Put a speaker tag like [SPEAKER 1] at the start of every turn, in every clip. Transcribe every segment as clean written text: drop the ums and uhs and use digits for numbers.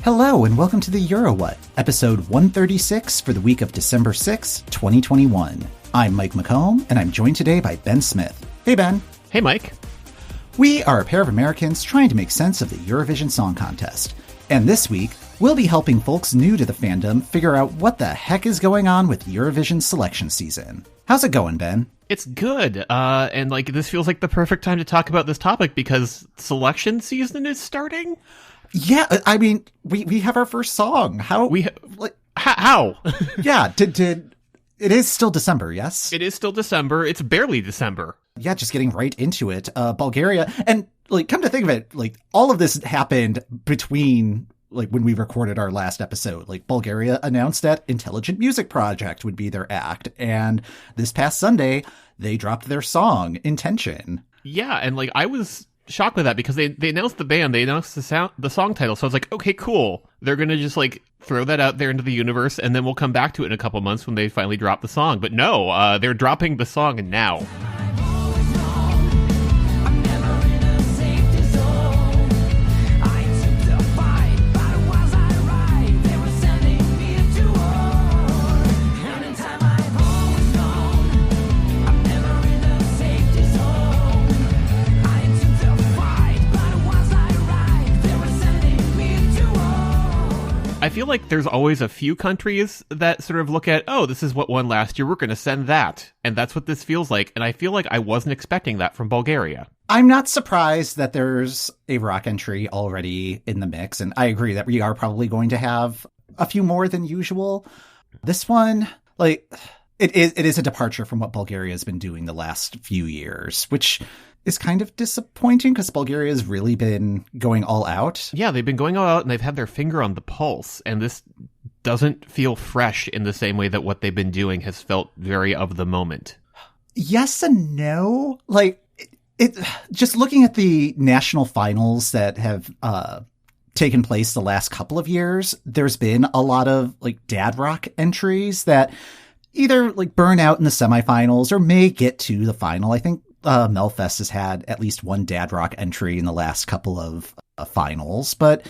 [SPEAKER 1] Hello and welcome to the Euro What, episode 136 for the week of December 6, 2021. I'm Mike McComb, and I'm joined today by Ben Smith. Hey, Ben.
[SPEAKER 2] Hey, Mike.
[SPEAKER 1] We are a pair of Americans trying to make sense of the Eurovision Song Contest. And this week, we'll be helping folks new to the fandom figure out what the heck is going on with Eurovision selection season. How's it going, Ben?
[SPEAKER 2] It's good. And this feels like the perfect time to talk about this topic because selection season is starting.
[SPEAKER 1] Yeah, I mean, we have our first song. How?
[SPEAKER 2] How?
[SPEAKER 1] Yeah, it is still December, yes?
[SPEAKER 2] It is still December. It's barely December.
[SPEAKER 1] Yeah, just getting right into it. Bulgaria, and come to think of it, all of this happened between when we recorded our last episode. Bulgaria announced that Intelligent Music Project would be their act, and this past Sunday they dropped their song Intention.
[SPEAKER 2] Yeah, and I was shocked by that because they announced the band, they announced the song title, so I was like, okay, cool. They're gonna just throw that out there into the universe, and then we'll come back to it in a couple months when they finally drop the song. But no, they're dropping the song now. I feel like there's always a few countries that sort of look at, oh, this is what won last year, we're going to send that. And that's what this feels like. And I feel like I wasn't expecting that from Bulgaria.
[SPEAKER 1] I'm not surprised that there's a rock entry already in the mix. And I agree that we are probably going to have a few more than usual. This one, it is a departure from what Bulgaria has been doing the last few years, which is kind of disappointing because Bulgaria has really been going all out.
[SPEAKER 2] Yeah, they've been going all out and they've had their finger on the pulse. And this doesn't feel fresh in the same way that what they've been doing has felt very of the moment.
[SPEAKER 1] Yes and no. It just looking at the national finals that have taken place the last couple of years, there's been a lot of dad rock entries that either burn out in the semifinals or may get to the final. I think Melfest has had at least one dad rock entry in the last couple of finals. But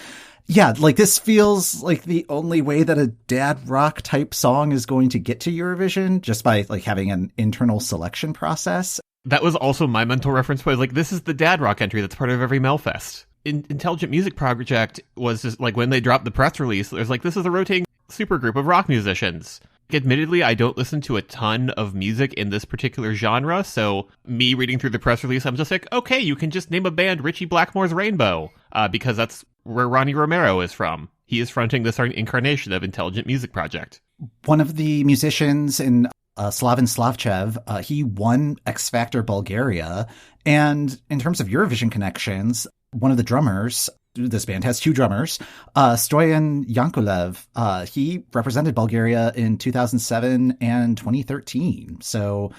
[SPEAKER 1] yeah, this feels like the only way that a dad rock type song is going to get to Eurovision, just by having an internal selection process.
[SPEAKER 2] That was also my mental reference point. This is the dad rock entry that's part of every Melfest. Intelligent Music Project was just when they dropped the press release, there's this is a rotating supergroup of rock musicians. Admittedly, I don't listen to a ton of music in this particular genre, so me reading through the press release, I'm just like, okay, you can just name a band Richie Blackmore's Rainbow, because that's where Ronnie Romero is from. He is fronting this incarnation of Intelligent Music Project.
[SPEAKER 1] One of the musicians in Slaven Slavchev, he won X Factor Bulgaria, and in terms of Eurovision connections, one of the drummers, this band has two drummers, Stoyan Yankulev, he represented Bulgaria in 2007 and 2013. So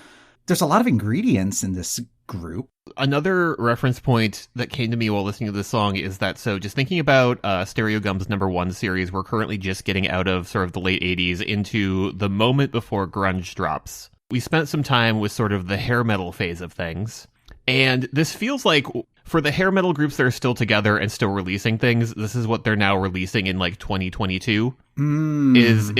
[SPEAKER 1] there's a lot of ingredients in this group.
[SPEAKER 2] Another reference point that came to me while listening to this song is that, so just thinking about Stereo Gum's #1 series, we're currently just getting out of sort of the late 80s into the moment before grunge drops. We spent some time with sort of the hair metal phase of things. And this feels like, for the hair metal groups that are still together and still releasing things, this is what they're now releasing in 2022. Is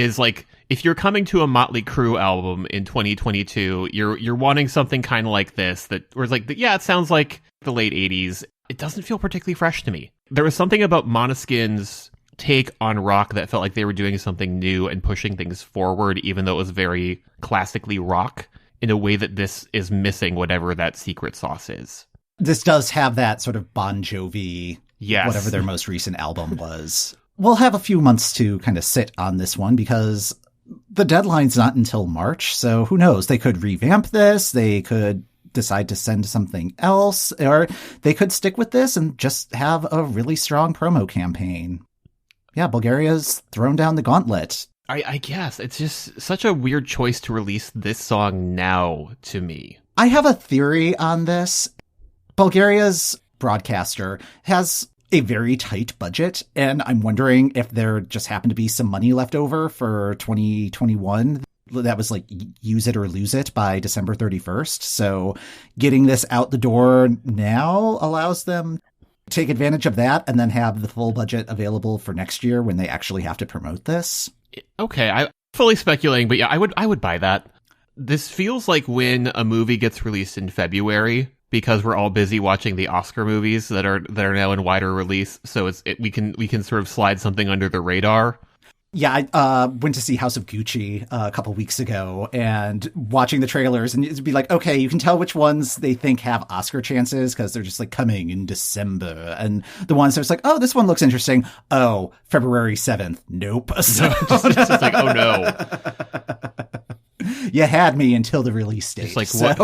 [SPEAKER 2] if you're coming to a Motley Crue album in 2022, you're wanting something kind of like this, where it's yeah, it sounds like the late 80s. It doesn't feel particularly fresh to me. There was something about Måneskin's take on rock that felt like they were doing something new and pushing things forward, even though it was very classically rock, in a way that this is missing whatever that secret sauce is.
[SPEAKER 1] This does have that sort of Bon Jovi,
[SPEAKER 2] yes,
[SPEAKER 1] whatever their most recent album was. We'll have a few months to kind of sit on this one because the deadline's not until March. So who knows? They could revamp this. They could decide to send something else, or they could stick with this and just have a really strong promo campaign. Yeah, Bulgaria's thrown down the gauntlet.
[SPEAKER 2] I guess it's just such a weird choice to release this song now to me.
[SPEAKER 1] I have a theory on this. Bulgaria's broadcaster has a very tight budget, and I'm wondering if there just happened to be some money left over for 2021 that was use it or lose it by December 31st. So getting this out the door now allows them take advantage of that and then have the full budget available for next year when they actually have to promote this.
[SPEAKER 2] Okay, I'm fully speculating, but yeah, I would buy that. This feels like when a movie gets released in February, because we're all busy watching the Oscar movies that are now in wider release, so we can sort of slide something under the radar.
[SPEAKER 1] Yeah, I went to see House of Gucci a couple weeks ago, and watching the trailers, and it'd be like, okay, you can tell which ones they think have Oscar chances because they're just like coming in December, and the ones that's like, oh, this one looks interesting. Oh, February 7th. Nope. So
[SPEAKER 2] just like, oh no.
[SPEAKER 1] You had me until the release date.
[SPEAKER 2] It's like,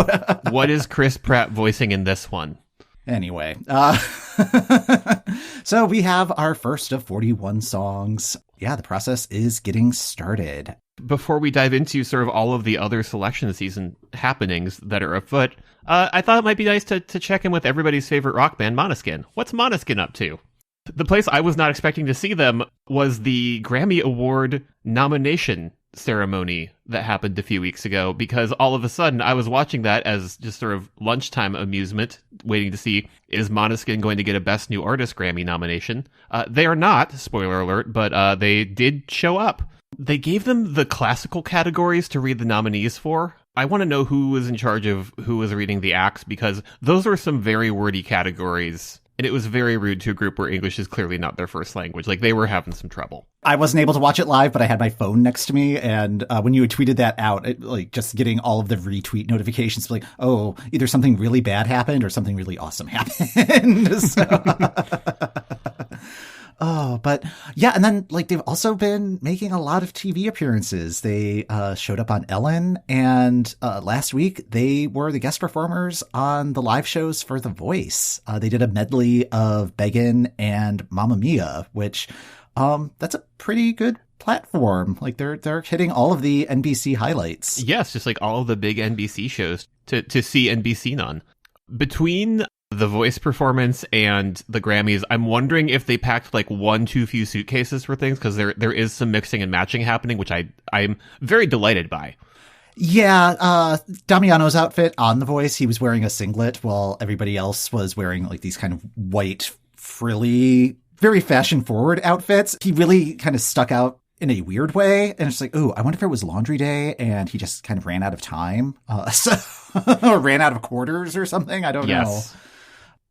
[SPEAKER 2] what is Chris Pratt voicing in this one?
[SPEAKER 1] Anyway, so we have our first of 41 songs. Yeah, the process is getting started.
[SPEAKER 2] Before we dive into sort of all of the other selection season happenings that are afoot, I thought it might be nice to check in with everybody's favorite rock band, Måneskin. What's Måneskin up to? The place I was not expecting to see them was the Grammy Award nomination ceremony that happened a few weeks ago, because all of a sudden I was watching that as just sort of lunchtime amusement, waiting to see, is Måneskin going to get a Best New Artist Grammy nomination? They are not, spoiler alert, but they did show up. They gave them the classical categories to read the nominees for. I want to know who was in charge of who was reading the acts, because those are some very wordy categories. And it was very rude to a group where English is clearly not their first language. Like, they were having some trouble.
[SPEAKER 1] I wasn't able to watch it live, but I had my phone next to me. And when you had tweeted that out, just getting all of the retweet notifications, like, oh, either something really bad happened or something really awesome happened. Oh, but yeah. And then they've also been making a lot of TV appearances. They showed up on Ellen, and last week they were the guest performers on the live shows for The Voice. They did a medley of Beggin' and Mamma Mia, which that's a pretty good platform. They're hitting all of the NBC highlights.
[SPEAKER 2] Yes, just like all of the big NBC shows to see NBC on. Between The Voice performance and the Grammys, I'm wondering if they packed one too few suitcases for things, because there is some mixing and matching happening, which I'm very delighted by.
[SPEAKER 1] Yeah, Damiano's outfit on The Voice, he was wearing a singlet while everybody else was wearing these kind of white, frilly, very fashion-forward outfits. He really kind of stuck out in a weird way, and it's like, ooh, I wonder if it was laundry day and he just kind of ran out of time, or ran out of quarters or something. I don't know.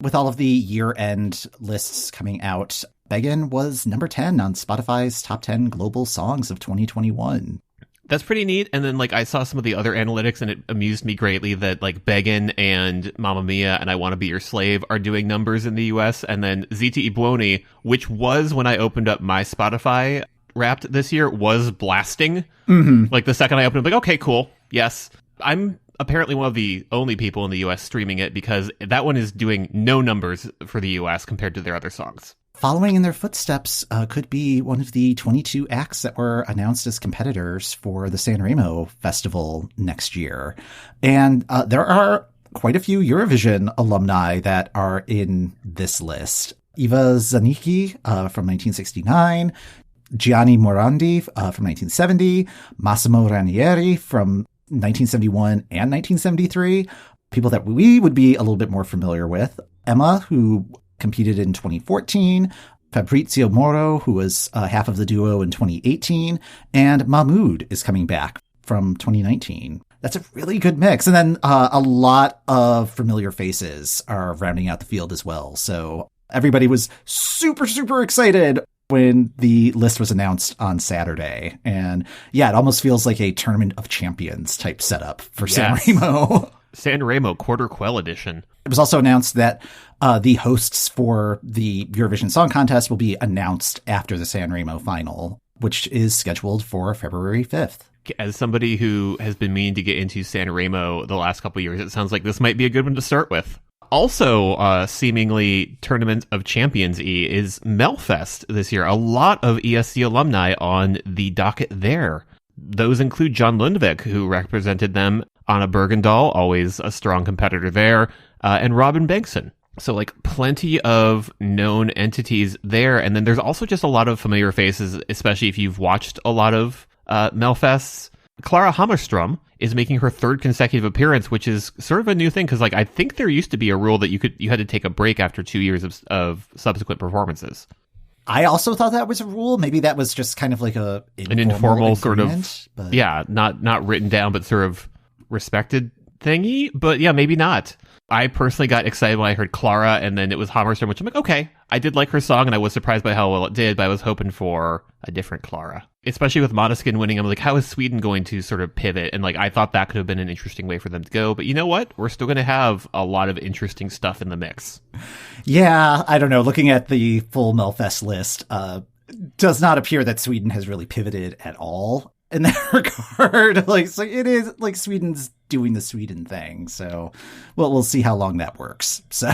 [SPEAKER 1] With all of the year-end lists coming out, Beggin' was number 10 on Spotify's top 10 global songs of 2021.
[SPEAKER 2] That's pretty neat. And then I saw some of the other analytics, and it amused me greatly that Beggin' and Mamma Mia and I Wanna Be Your Slave are doing numbers in the US. And then Ziti I Buoni, which was, when I opened up my Spotify Wrapped this year, was blasting.
[SPEAKER 1] Mm-hmm.
[SPEAKER 2] The second I opened it, okay, cool. Yes. I'm apparently one of the only people in the US streaming it, because that one is doing no numbers for the US compared to their other songs.
[SPEAKER 1] Following in their footsteps could be one of the 22 acts that were announced as competitors for the San Remo Festival next year. And there are quite a few Eurovision alumni that are in this list. Eva Zanicki from 1969, Gianni Morandi from 1970, Massimo Ranieri from 1971 and 1973, people that we would be a little bit more familiar with. Emma, who competed in 2014, Fabrizio Moro, who was half of the duo in 2018, and Mahmood is coming back from 2019. That's a really good mix. And then a lot of familiar faces are rounding out the field as well. So everybody was super, super excited when the list was announced on Saturday. And yeah, it almost feels like a Tournament of Champions type setup for San Remo.
[SPEAKER 2] San Remo Quarter Quell Edition.
[SPEAKER 1] It was also announced that the hosts for the Eurovision Song Contest will be announced after the San Remo final, which is scheduled for February 5th.
[SPEAKER 2] As somebody who has been meaning to get into San Remo the last couple of years, it sounds like this might be a good one to start with. Also, seemingly Tournament of Champions-y is Melfest this year. A lot of ESC alumni on the docket there. Those include John Lundvik, who represented them, Anna Bergendahl, always a strong competitor there, and Robin Bengtsson. So, plenty of known entities there. And then there's also just a lot of familiar faces, especially if you've watched a lot of Melfests. Clara Hammarström is making her third consecutive appearance, which is sort of a new thing because, like, I think there used to be a rule that you had to take a break after 2 years of subsequent performances.
[SPEAKER 1] I also thought that was a rule. Maybe that was just kind of like an
[SPEAKER 2] informal sort of,
[SPEAKER 1] but...
[SPEAKER 2] yeah, not written down, but sort of respected thingy. But yeah, maybe not. I personally got excited when I heard Clara, and then it was Hammarström, which I'm like, okay, I did like her song, and I was surprised by how well it did, but I was hoping for a different Clara. Especially with Måneskin winning, I'm like, how is Sweden going to sort of pivot? And like, I thought that could have been an interesting way for them to go, but you know what? We're still going to have a lot of interesting stuff in the mix.
[SPEAKER 1] Yeah, I don't know. Looking at the full Melfest list, does not appear that Sweden has really pivoted at all in that regard. Like, so it is like Sweden's doing the Sweden thing. So, well, we'll see how long that works. So,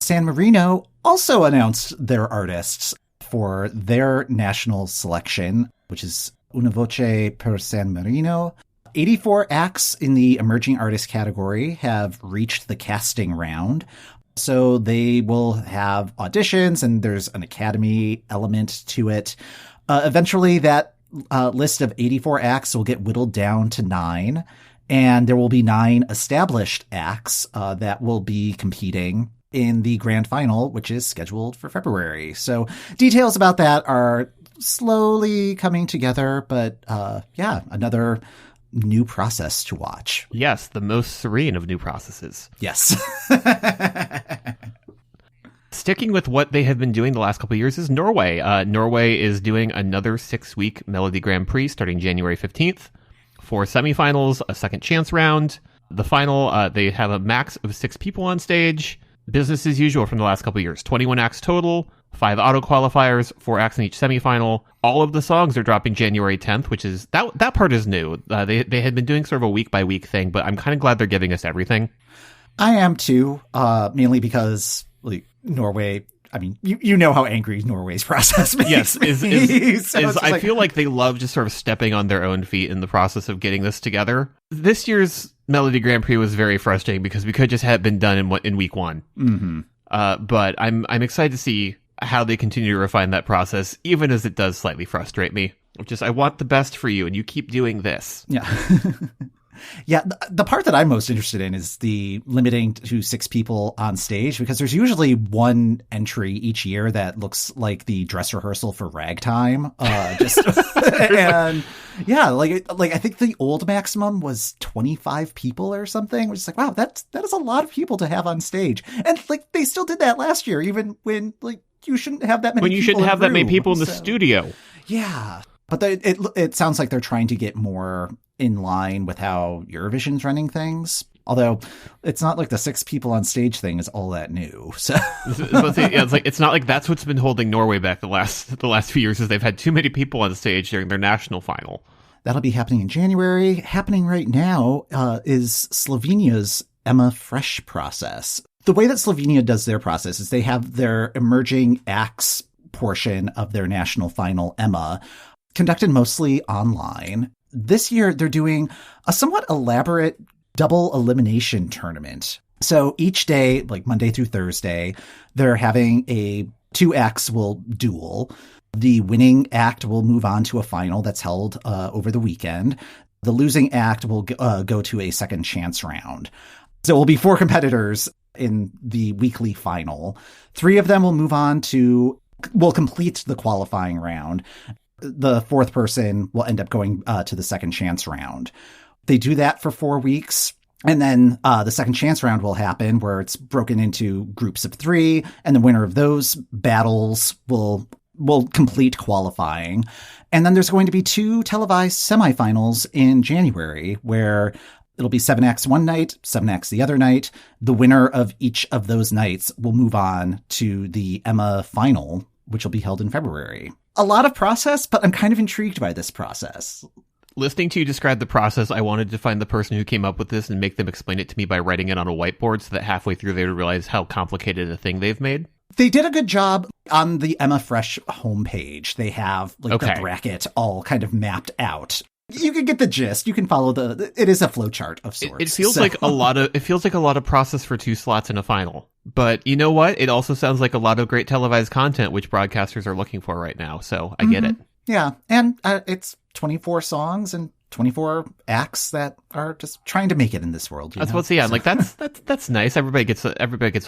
[SPEAKER 1] San Marino also announced their artists for their national selection, which is Una Voce per San Marino. 84 acts in the emerging artist category have reached the casting round. So they will have auditions, and there's an academy element to it. Eventually, that list of 84 acts will get whittled down to 9, and there will be 9 established acts that will be competing in the grand final, which is scheduled for February. So details about that are slowly coming together, but yeah, another new process to watch.
[SPEAKER 2] Yes, the most serene of new processes.
[SPEAKER 1] Yes.
[SPEAKER 2] Sticking with what they have been doing the last couple of years is Norway. Norway is doing another 6-week Melodi Grand Prix starting January 15th. 4 semifinals, a second chance round. The final, they have a max of 6 people on stage. Business as usual from the last couple of years. 21 acts total, 5 auto qualifiers, 4 acts in each semifinal. All of the songs are dropping January 10th, which is that part is new. They had been doing sort of a week by week thing, but I'm kind of glad they're giving us everything.
[SPEAKER 1] I am too, mainly because like Norway. I mean, you know how angry Norway's process makes me.
[SPEAKER 2] I feel like they love just sort of stepping on their own feet in the process of getting this together. This year's Melodi Grand Prix was very frustrating because we could just have been done in week 1.
[SPEAKER 1] Mm-hmm.
[SPEAKER 2] But I'm excited to see how they continue to refine that process, even as it does slightly frustrate me. Just, I want the best for you, and you keep doing this.
[SPEAKER 1] Yeah. Yeah, the part that I'm most interested in is the limiting to 6 people on stage, because there's usually one entry each year that looks like the dress rehearsal for Ragtime. And yeah, like I think the old maximum was 25 people or something, which is like, wow, that is a lot of people to have on stage. And like they still did that last year, even when like you shouldn't have that many.
[SPEAKER 2] When you
[SPEAKER 1] people
[SPEAKER 2] shouldn't have that many people in the
[SPEAKER 1] so,
[SPEAKER 2] studio.
[SPEAKER 1] Yeah, but it sounds like they're trying to get more in line with how Eurovision's running things. Although it's not like the 6 people on stage thing is all that new. So
[SPEAKER 2] it's not like that's what's been holding Norway back the last few years, is they've had too many people on stage during their national final.
[SPEAKER 1] That'll be happening in January. Happening right now is Slovenia's EMA Freš process. The way that Slovenia does their process is they have their emerging acts portion of their national final EMA conducted mostly online. This year, they're doing a somewhat elaborate double elimination tournament. So each day, like Monday through Thursday, they're having 2 acts will duel. The winning act will move on to a final that's held over the weekend. The losing act will go to a second chance round. So it will be 4 competitors in the weekly final. 3 of them will move on will complete the qualifying round. The 4th person will end up going to the second chance round. They do that for 4 weeks. And then the second chance round will happen, where it's broken into groups of 3. And the winner of those battles will complete qualifying. And then there's going to be 2 televised semifinals in January, where it'll be 7 acts one night, 7 acts the other night. The winner of each of those nights will move on to the EMA final, which will be held in February. A lot of process, but I'm kind of intrigued by this process.
[SPEAKER 2] Listening to you describe the process, I wanted to find the person who came up with this and make them explain it to me by writing it on a whiteboard, so that halfway through they would realize how complicated a thing they've made.
[SPEAKER 1] They did a good job on the EMA Freš homepage. They have the bracket all kind of mapped out. You can get the gist. You can follow it is a flowchart of sorts.
[SPEAKER 2] It feels like a lot of process for 2 slots in a final. But you know what? It also sounds like a lot of great televised content, which broadcasters are looking for right now. So I get it.
[SPEAKER 1] Yeah. And it's 24 songs and 24 acts that are just trying to make it in this world.
[SPEAKER 2] That's what's like that's nice. Everybody gets a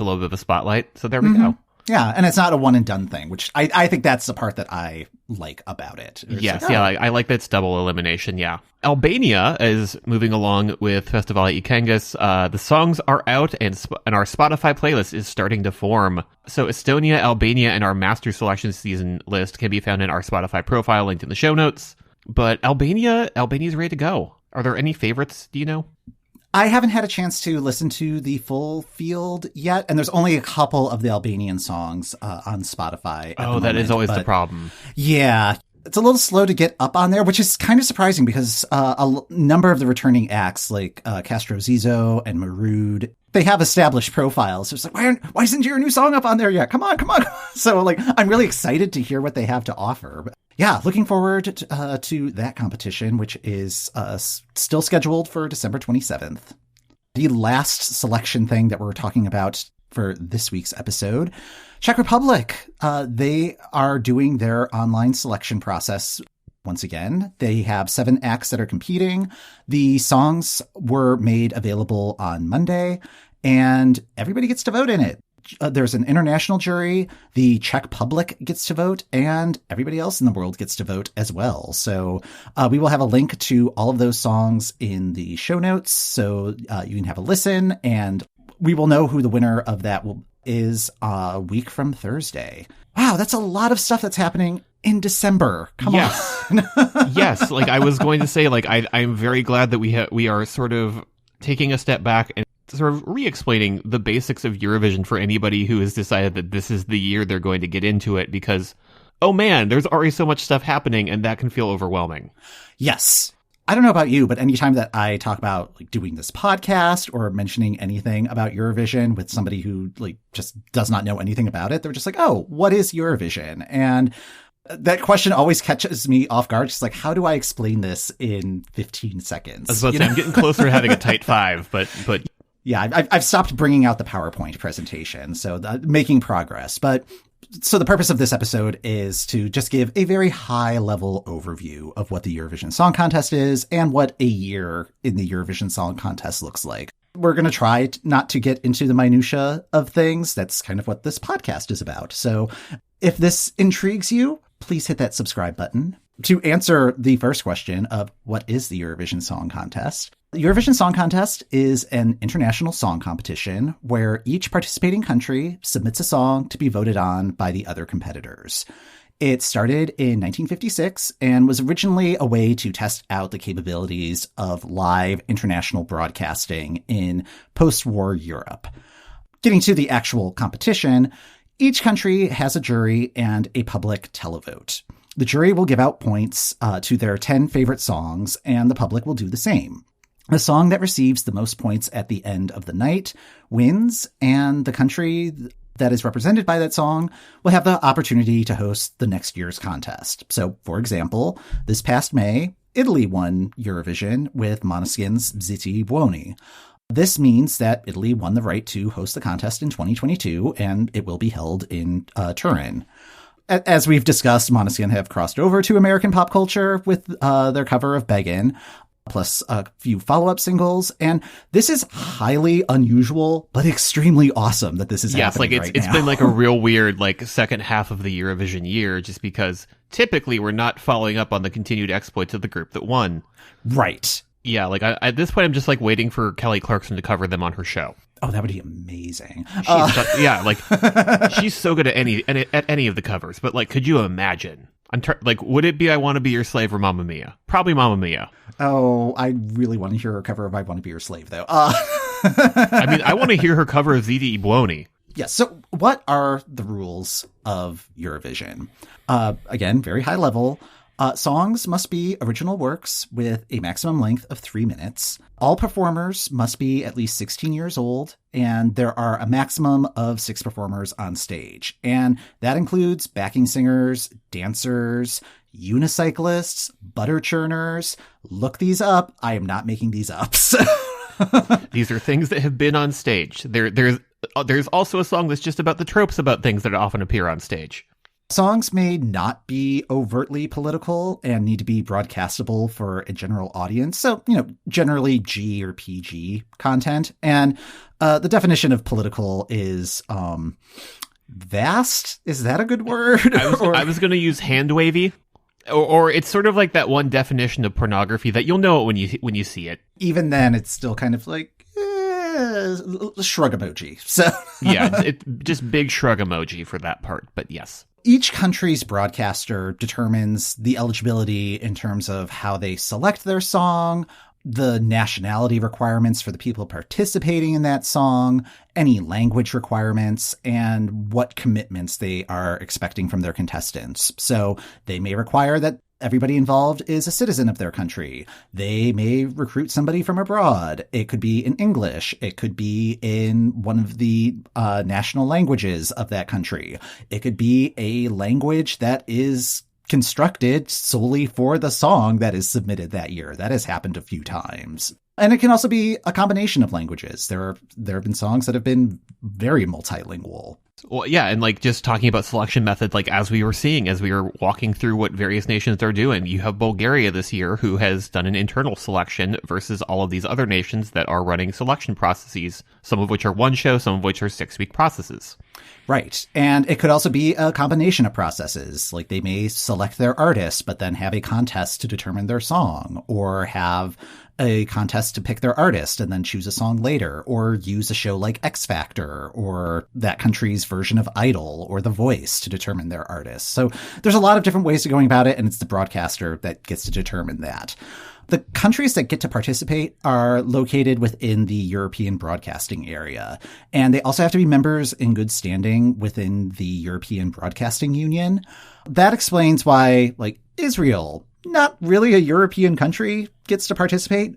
[SPEAKER 2] little bit of a spotlight. So there we go.
[SPEAKER 1] Yeah, and it's not a one and done thing, which I think that's the part that I like about it.
[SPEAKER 2] Yes, I like that it's double elimination, yeah. Albania is moving along with Festivali Këngës. The songs are out and our Spotify playlist is starting to form. So Estonia, Albania, and our master selection season list can be found in our Spotify profile linked in the show notes. But Albania's ready to go. Are there any favorites, do you know?
[SPEAKER 1] I haven't had a chance to listen to the full field yet, and there's only a couple of the Albanian songs on Spotify.
[SPEAKER 2] That is always the problem.
[SPEAKER 1] Yeah, it's a little slow to get up on there, which is kind of surprising because a number of the returning acts, like Castro Zizo and Marood, they have established profiles. So it's like, why isn't your new song up on there yet? Come on. So I'm really excited to hear what they have to offer. But yeah, looking forward to that competition, which is still scheduled for December 27th. The last selection thing that we're talking about for this week's episode, Czech Republic. They are doing their online selection process. Once again, they have 7 acts that are competing. The songs were made available on Monday, and everybody gets to vote in it. There's an international jury, the Czech public gets to vote, and everybody else in the world gets to vote as well. So we will have a link to all of those songs in the show notes, so you can have a listen, and we will know who the winner of that is a week from Thursday. Wow, that's a lot of stuff that's happening in December. Come on.
[SPEAKER 2] Yes, I was going to say, I'm very glad that we are sort of taking a step back and sort of re-explaining the basics of Eurovision for anybody who has decided that this is the year they're going to get into it, because, oh man, there's already so much stuff happening and that can feel overwhelming.
[SPEAKER 1] Yes. I don't know about you, but anytime that I talk about doing this podcast or mentioning anything about Eurovision with somebody who just does not know anything about it, they're just like, oh, what is Eurovision? And that question always catches me off guard. Just how do I explain this in 15 seconds?
[SPEAKER 2] I was about to say, I'm getting closer to having a tight 5, but
[SPEAKER 1] yeah, I've stopped bringing out the PowerPoint presentation, so making progress. But so the purpose of this episode is to just give a very high-level overview of what the Eurovision Song Contest is and what a year in the Eurovision Song Contest looks like. We're going to try not to get into the minutia of things. That's kind of what this podcast is about. So if this intrigues you, please hit that subscribe button. To answer the first question of what is the Eurovision Song Contest, the Eurovision Song Contest is an international song competition where each participating country submits a song to be voted on by the other competitors. It started in 1956 and was originally a way to test out the capabilities of live international broadcasting in post-war Europe. Getting to the actual competition, each country has a jury and a public televote. The jury will give out points to their 10 favorite songs, and the public will do the same. The song that receives the most points at the end of the night wins, and the country that is represented by that song will have the opportunity to host the next year's contest. So, for example, this past May, Italy won Eurovision with Måneskin's Zitti Buoni. This means that Italy won the right to host the contest in 2022, and it will be held in Turin. As we've discussed, Måneskin have crossed over to American pop culture with their cover of Beggin', plus a few follow-up singles. And this is highly unusual, but extremely awesome that this is happening right now.
[SPEAKER 2] It's been a real weird second half of the Eurovision year, just because typically we're not following up on the continued exploits of the group that won.
[SPEAKER 1] Right.
[SPEAKER 2] Yeah, at this point I'm just waiting for Kelly Clarkson to cover them on her show.
[SPEAKER 1] Oh, that would be amazing.
[SPEAKER 2] She's so good at any of the covers. But could you imagine? Would it be I Want to Be Your Slave or Mamma Mia? Probably Mamma Mia.
[SPEAKER 1] Oh, I really want to hear her cover of I Want to Be Your Slave, though.
[SPEAKER 2] I want to hear her cover of Zitti Buoni.
[SPEAKER 1] Yes. So what are the rules of Eurovision? Again, very high level. Songs must be original works with a maximum length of 3 minutes. All performers must be at least 16 years old, and there are a maximum of 6 performers on stage. And that includes backing singers, dancers, unicyclists, butter churners. Look these up. I am not making these up.
[SPEAKER 2] These are things that have been on stage. There's also a song that's just about the tropes about things that often appear on stage.
[SPEAKER 1] Songs may not be overtly political and need to be broadcastable for a general audience. So, generally G or PG content. And the definition of political is vast. Is that a good word?
[SPEAKER 2] I was going to use hand wavy. Or it's sort of like that one definition of pornography that you'll know it when you see it.
[SPEAKER 1] Even then, it's still kind of like shrug emoji. So
[SPEAKER 2] yeah, it's just big shrug emoji for that part. But yes.
[SPEAKER 1] Each country's broadcaster determines the eligibility in terms of how they select their song, the nationality requirements for the people participating in that song, any language requirements, and what commitments they are expecting from their contestants. So they may require that everybody involved is a citizen of their country. They may recruit somebody from abroad. It could be in English. It could be in one of the national languages of that country. It could be a language that is constructed solely for the song that is submitted that year. That has happened a few times. And it can also be a combination of languages. There have been songs that have been very multilingual.
[SPEAKER 2] Well, yeah, and like just talking about selection method, like as we were walking through what various nations are doing, you have Bulgaria this year who has done an internal selection versus all of these other nations that are running selection processes, some of which are one show, some of which are 6-week processes.
[SPEAKER 1] Right. And it could also be a combination of processes. Like they may select their artist, but then have a contest to determine their song, or have a contest to pick their artist and then choose a song later, or use a show like X Factor or that country's version of Idol or The Voice to determine their artist. So there's a lot of different ways of going about it, and it's the broadcaster that gets to determine that. The countries that get to participate are located within the European broadcasting area, and they also have to be members in good standing within the European Broadcasting Union. That explains why, like, Israel, not really a European country, gets to participate.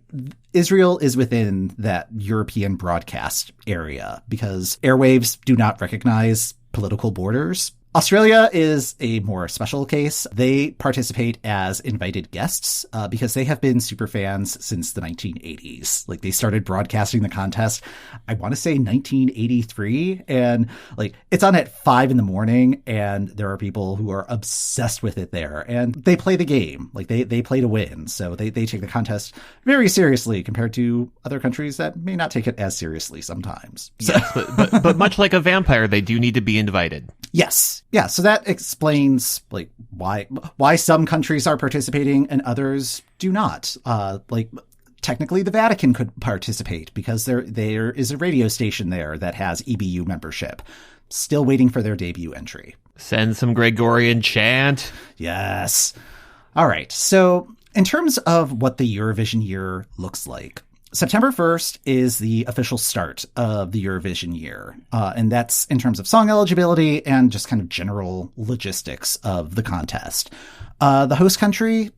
[SPEAKER 1] Israel is within that European broadcast area because airwaves do not recognize political borders. Australia is a more special case. They participate as invited guests because they have been super fans since the 1980s. Like, they started broadcasting the contest, I want to say 1983. And like, it's on at 5 a.m, and there are people who are obsessed with it there. And they play the game. Like, they play to win. So they take the contest very seriously compared to other countries that may not take it as seriously sometimes. So.
[SPEAKER 2] Yes, but much like a vampire, they do need to be invited.
[SPEAKER 1] Yes. Yeah. So that explains like why some countries are participating and others do not. Like technically the Vatican could participate because there is a radio station there that has EBU membership. Still waiting for their debut entry.
[SPEAKER 2] Send some Gregorian chant.
[SPEAKER 1] Yes. All right. So in terms of what the Eurovision year looks like, September 1st is the official start of the Eurovision year, and that's in terms of song eligibility and just kind of general logistics of the contest. The host country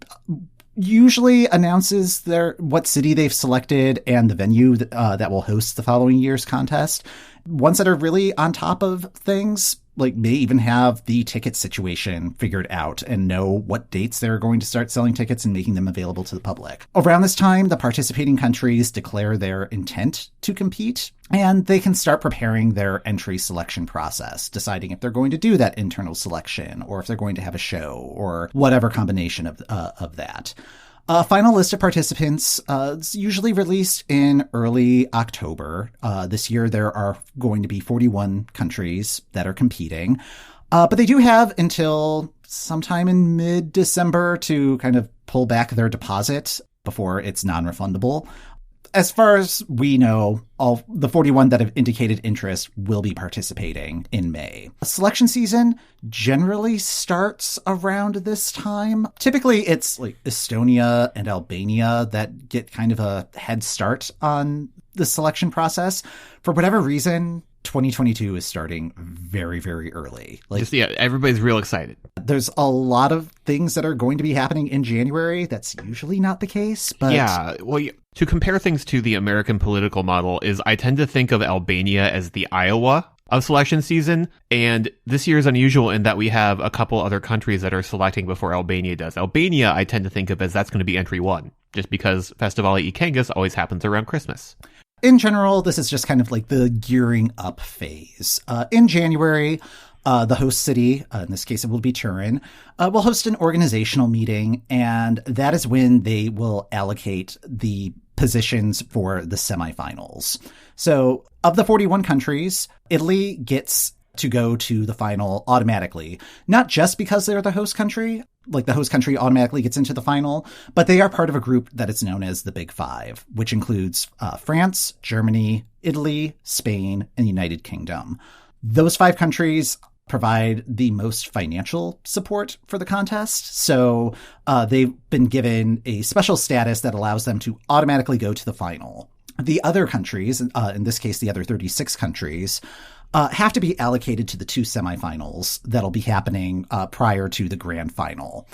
[SPEAKER 1] usually announces what city they've selected and the venue that will host the following year's contest. Ones that are really on top of things, like, may even have the ticket situation figured out and know what dates they're going to start selling tickets and making them available to the public. Around this time, the participating countries declare their intent to compete, and they can start preparing their entry selection process, deciding if they're going to do that internal selection or if they're going to have a show or whatever combination of that. A final list of participants is usually released in early October. This year, there are going to be 41 countries that are competing. But they do have until sometime in mid-December to kind of pull back their deposit before it's non-refundable. As far as we know, all the 41 that have indicated interest will be participating in May. Selection season generally starts around this time. Typically, it's like Estonia and Albania that get kind of a head start on the selection process. For whatever reason, 2022 is starting very, very early.
[SPEAKER 2] Everybody's real excited.
[SPEAKER 1] There's a lot of things that are going to be happening in January. That's usually not the case, but
[SPEAKER 2] yeah. Well, to compare things to the American political model is I tend to think of Albania as the Iowa of selection season, and this year is unusual in that we have a couple other countries that are selecting before Albania does. Albania, I tend to think of as that's going to be entry 1, just because Festivali Këngës always happens around Christmas.
[SPEAKER 1] In general, this is just kind of like the gearing up phase. In January, The host city, in this case it will be Turin, will host an organizational meeting, and that is when they will allocate the positions for the semifinals. So of the 41 countries, Italy gets to go to the final automatically, not just because they're the host country, like the host country automatically gets into the final, but they are part of a group that is known as the Big Five, which includes France, Germany, Italy, Spain, and the United Kingdom. Those 5 countries provide the most financial support for the contest. So they've been given a special status that allows them to automatically go to the final. The other countries, in this case, the other 36 countries, have to be allocated to the 2 semifinals that'll be happening prior to the grand final.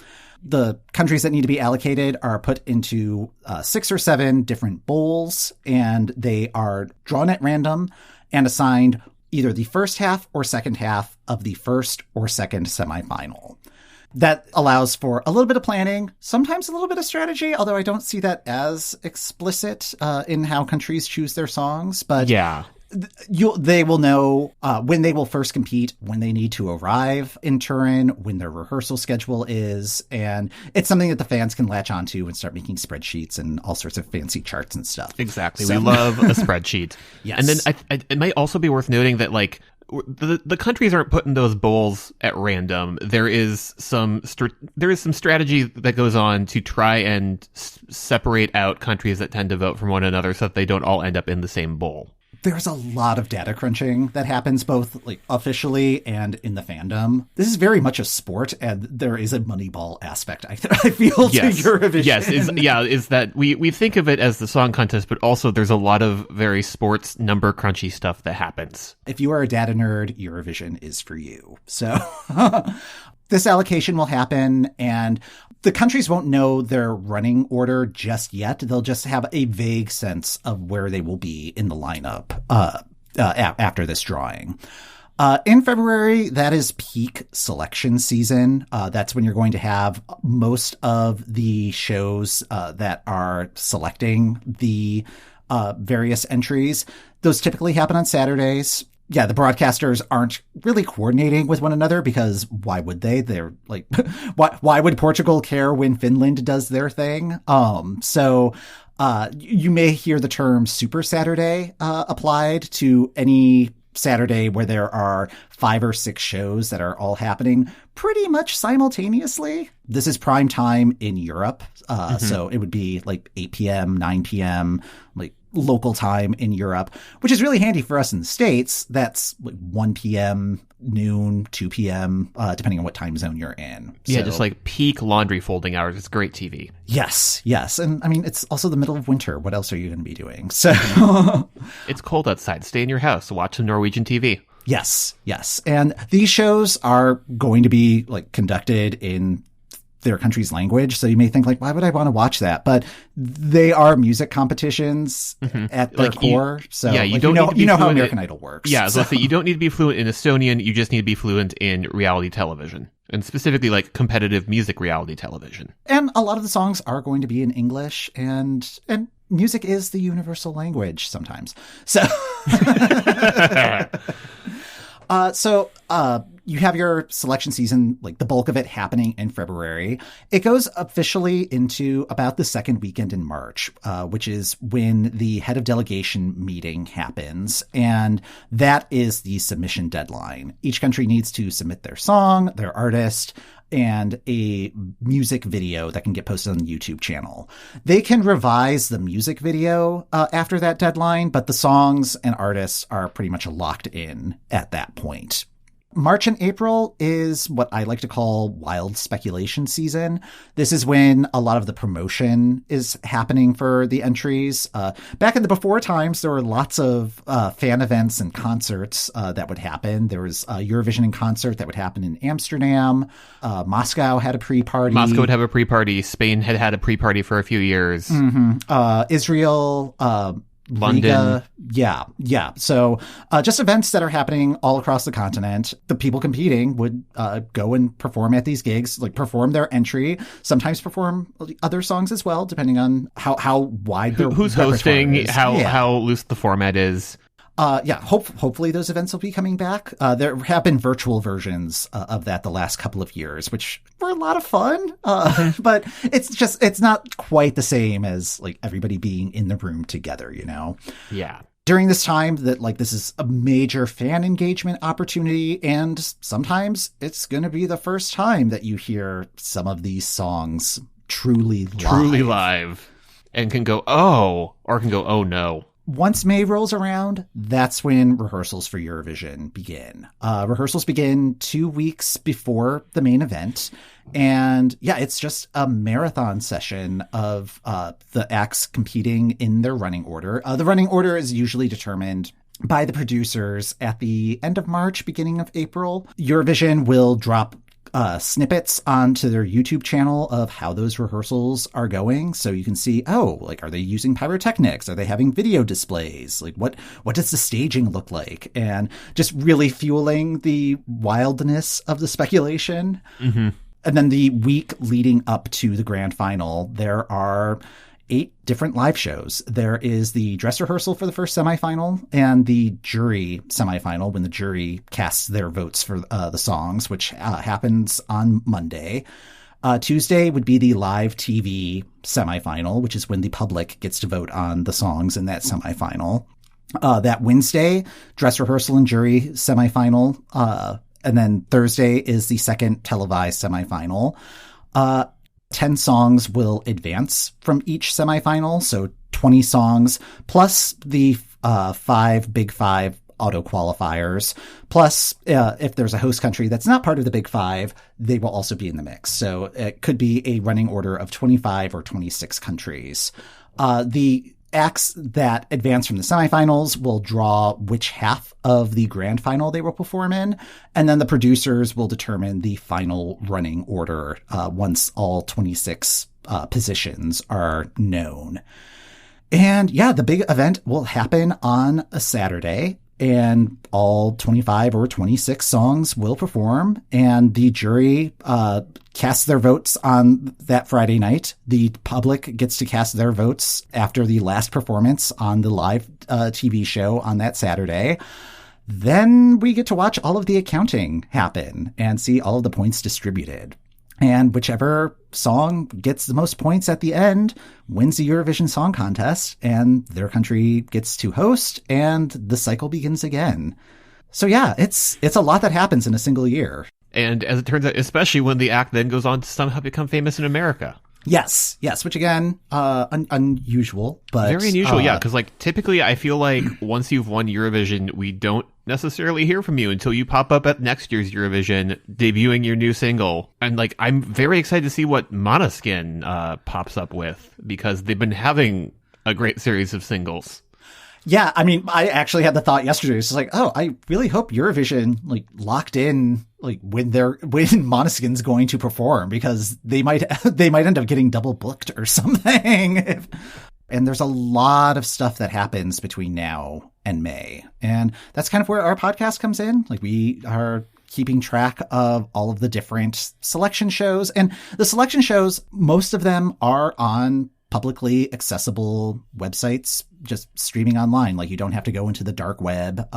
[SPEAKER 1] The countries that need to be allocated are put into 6 or 7 different bowls, and they are drawn at random and assigned either the first half or second half of the first or second semifinal. That allows for a little bit of planning, sometimes a little bit of strategy, although I don't see that as explicit in how countries choose their songs. But
[SPEAKER 2] yeah,
[SPEAKER 1] they will know when they will first compete, when they need to arrive in Turin, when their rehearsal schedule is, and it's something that the fans can latch onto and start making spreadsheets and all sorts of fancy charts and stuff.
[SPEAKER 2] Exactly. So, we love a spreadsheet.
[SPEAKER 1] Yes.
[SPEAKER 2] And then it might also be worth noting that, like, the countries aren't put in those bowls at random. There is some strategy that goes on to try and separate out countries that tend to vote from one another so that they don't all end up in the same bowl.
[SPEAKER 1] There's a lot of data crunching that happens both like officially and in the fandom. This is very much a sport, and there is a Moneyball aspect, I feel, to Eurovision.
[SPEAKER 2] Yes, is that we think of it as the song contest, but also there's a lot of very sports number crunchy stuff that happens.
[SPEAKER 1] If you are a data nerd, Eurovision is for you. So this allocation will happen, and the countries won't know their running order just yet. They'll just have a vague sense of where they will be in the lineup after this drawing. In February, that is peak selection season. That's when you're going to have most of the shows that are selecting the various entries. Those typically happen on Saturdays. Yeah, the broadcasters aren't really coordinating with one another because why would they? They're like, why would Portugal care when Finland does their thing? So you may hear the term Super Saturday applied to any Saturday where there are 5 or 6 shows that are all happening pretty much simultaneously. This is prime time in Europe. So it would be like 8 p.m., 9 p.m., like local time in Europe, which is really handy for us in the States. That's like 1 p.m., noon, 2 p.m., depending on what time zone you're in.
[SPEAKER 2] Yeah, just like peak laundry folding hours. It's great TV.
[SPEAKER 1] Yes. And I mean, it's also the middle of winter. What else are you going to be doing? So
[SPEAKER 2] it's cold outside. Stay in your house. Watch some Norwegian TV.
[SPEAKER 1] Yes. And these shows are going to be like conducted in their country's language. So you may think like, why would I want to watch that? But they are music competitions at their core. You know how American Idol works.
[SPEAKER 2] Yeah, so you don't need to be fluent in Estonian. You just need to be fluent in reality television, and specifically like competitive music reality television.
[SPEAKER 1] And a lot of the songs are going to be in English, and music is the universal language sometimes. So, you have your selection season, like the bulk of it happening in February. It goes officially into about the second weekend in March, which is when the head of delegation meeting happens. And that is the submission deadline. Each country needs to submit their song, their artist, and a music video that can get posted on the YouTube channel. They can revise the music video after that deadline, but the songs and artists are pretty much locked in at that point. March and April is what I like to call wild speculation season. This is when a lot of the promotion is happening for the entries. Back in the before times, there were lots of fan events and concerts that would happen. There was a Eurovision in concert that would happen in Amsterdam. Moscow had a pre-party.
[SPEAKER 2] Moscow would have a pre-party. Spain had a pre-party for a few years.
[SPEAKER 1] Israel,
[SPEAKER 2] London.
[SPEAKER 1] Riga, yeah. So just events that are happening all across the continent. The people competing would go and perform at these gigs, like perform their entry, sometimes perform other songs as well, depending on how wide their
[SPEAKER 2] who's hosting, how loose the format is.
[SPEAKER 1] Hopefully those events will be coming back. There have been virtual versions of that the last couple of years, which were a lot of fun. But it's not quite the same as like everybody being in the room together, you know?
[SPEAKER 2] Yeah.
[SPEAKER 1] During this time this is a major fan engagement opportunity. And sometimes it's going to be the first time that you hear some of these songs truly live
[SPEAKER 2] and can go, oh, or can go, oh no.
[SPEAKER 1] Once May rolls around, that's when rehearsals for Eurovision begin. Rehearsals begin 2 weeks before the main event. And yeah, it's just a marathon session of the acts competing in their running order. The running order is usually determined by the producers at the end of March, beginning of April. Eurovision will drop snippets onto their YouTube channel of how those rehearsals are going. So you can see, are they using pyrotechnics? Are they having video displays? Like what does the staging look like? And just really fueling the wildness of the speculation. Mm-hmm. And then the week leading up to the grand final, there are 8 different live shows. There is the dress rehearsal for the first semifinal and the jury semifinal when the jury casts their votes for the songs, which happens on Monday. Tuesday would be the live TV semifinal, which is when the public gets to vote on the songs in that semifinal. That Wednesday, dress rehearsal and jury semifinal. And then Thursday is the second televised semifinal. 10 songs will advance from each semifinal, so 20 songs, plus the 5 Big Five auto qualifiers. Plus, if there's a host country that's not part of the Big Five, they will also be in the mix. So it could be a running order of 25 or 26 countries. The acts that advance from the semifinals will draw which half of the grand final they will perform in, and then the producers will determine the final running order once all 26 positions are known. And yeah, the big event will happen on a Saturday, and all 25 or 26 songs will perform, and the jury casts their votes on that Friday night. The public gets to cast their votes after the last performance on the live TV show on that Saturday. Then we get to watch all of the accounting happen and see all of the points distributed. And whichever song gets the most points at the end wins the Eurovision Song Contest, and their country gets to host, and the cycle begins again. So yeah, it's a lot that happens in a single year.
[SPEAKER 2] And as it turns out, especially when the act then goes on to somehow become famous in America.
[SPEAKER 1] Yes, which again, unusual, but
[SPEAKER 2] very unusual, yeah. Because like typically, I feel like once you've won Eurovision, we don't necessarily hear from you until you pop up at next year's Eurovision, debuting your new single. And like, I'm very excited to see what Måneskin pops up with, because they've been having a great series of singles.
[SPEAKER 1] Yeah, I mean, I actually had the thought yesterday. It's like, I really hope Eurovision like locked in like when Måneskin's going to perform, because they might end up getting double booked or something. And there's a lot of stuff that happens between now and May, and that's kind of where our podcast comes in. Like, we are keeping track of all of the different selection shows, and the selection shows, most of them are on publicly accessible websites, just streaming online. Like, you don't have to go into the dark web.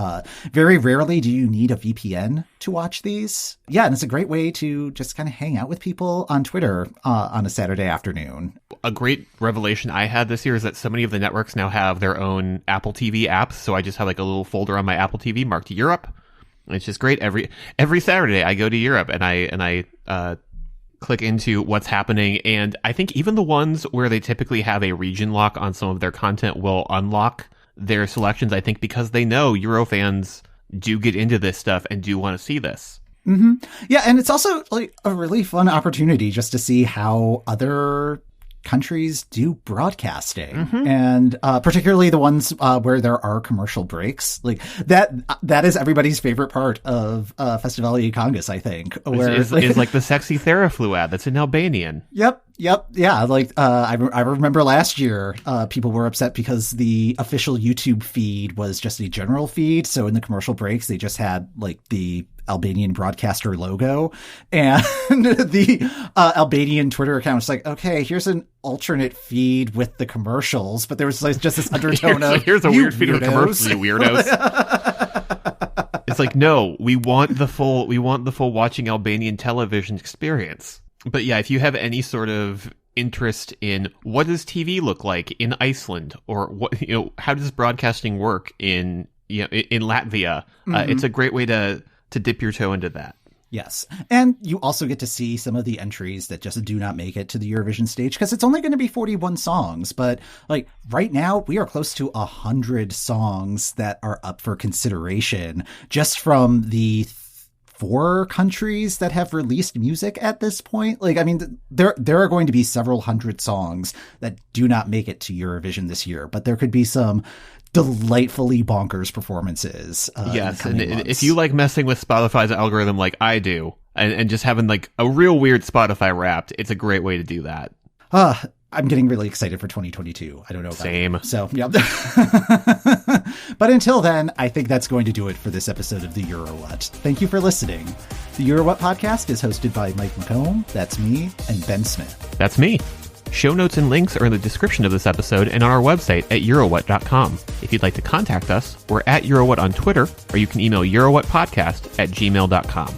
[SPEAKER 1] Very rarely do you need a VPN to watch these. Yeah, and it's a great way to just kind of hang out with people on Twitter on a Saturday afternoon.
[SPEAKER 2] A great revelation I had this year is that so many of the networks now have their own Apple TV apps. So I just have like a little folder on my Apple TV marked Europe. And it's just great. Every Saturday I go to Europe and I click into what's happening, and I think even the ones where they typically have a region lock on some of their content will unlock their selections, I think, because they know Eurofans do get into this stuff and do want to see this.
[SPEAKER 1] Mm-hmm. Yeah, and it's also like a really fun opportunity just to see how other countries do broadcasting, and particularly the ones where there are commercial breaks. Like that is everybody's favorite part of Festivali Këngës, I think. Where
[SPEAKER 2] is like the sexy Theraflu ad that's in Albanian.
[SPEAKER 1] Yep. Yeah. Like, I remember last year, people were upset because the official YouTube feed was just a general feed. So in the commercial breaks, they just had like the Albanian broadcaster logo. And the Albanian Twitter account was like, okay, here's an alternate feed with the commercials, but there was like just this undertone
[SPEAKER 2] here's a weird feed of commercials, you weirdos. It's like, no, we want the full watching Albanian television experience. But yeah, if you have any sort of interest in what does TV look like in Iceland, or what, how does broadcasting work in Latvia, it's a great way to dip your toe into that.
[SPEAKER 1] Yes. And you also get to see some of the entries that just do not make it to the Eurovision stage, because it's only going to be 41 songs. But like right now, we are close to 100 songs that are up for consideration just from the 4 countries that have released music at this point. Like, I mean, there are going to be several hundred songs that do not make it to Eurovision this year, but there could be some delightfully bonkers performances.
[SPEAKER 2] Yes, and if you like messing with Spotify's algorithm like I do, and just having like a real weird Spotify Wrapped, it's a great way to do that.
[SPEAKER 1] I'm getting really excited for 2022. I don't know about
[SPEAKER 2] Same.
[SPEAKER 1] You. So, yeah. But until then, I think that's going to do it for this episode of the Euro What. Thank you for listening. The Euro What podcast is hosted by Mike McComb, that's me, and Ben Smith.
[SPEAKER 2] That's me. Show notes and links are in the description of this episode and on our website at eurowhat.com. If you'd like to contact us, we're at Eurowhat on Twitter, or you can email eurowhatpodcast@gmail.com.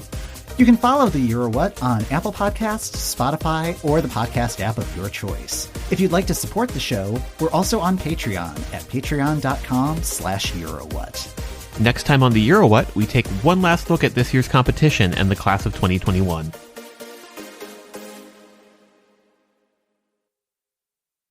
[SPEAKER 1] You can follow the Euro What on Apple Podcasts, Spotify, or the podcast app of your choice. If you'd like to support the show, we're also on Patreon at patreon.com/Eurowhat.
[SPEAKER 2] Next time on the Euro What, we take one last look at this year's competition and the class of 2021.